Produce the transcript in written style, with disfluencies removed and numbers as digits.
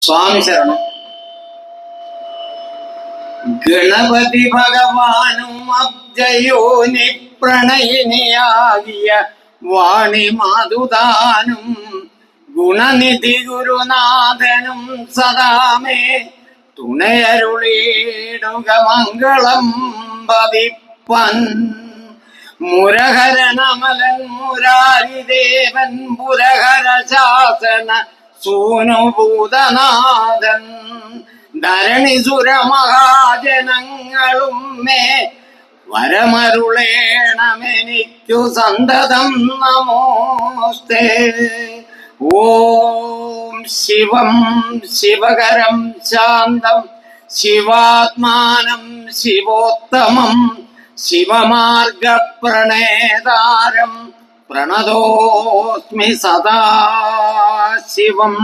സ്വാമി ശരണം. ഗണപതി ഭഗവാനും അബ്ജയോനി പ്രണയിനിയാകിയ വാണി മാതുതാനും ഗുണനിധി ഗുരുനാഥനും സദാമേ തുണയരുളിടുക മംഗളം ഭവിപ്പൻ. മുരഹരനമലൻ മുരാരിദേവൻ പുരഹര ശാസന സൂനുഭൂതനാഥൻ ധരണിസുര മഹാജനങ്ങളും മേ വരമരുളേണമെനിക്കു സന്തതം നമോസ്തേ. ഓം ശിവം ശിവകരം ശാന്തം ശിവാത്മാനം ശിവോത്തമം ശിവമാർഗ പ്രണേതാരം പ്രണതോസ്മി സദാ ശിവം.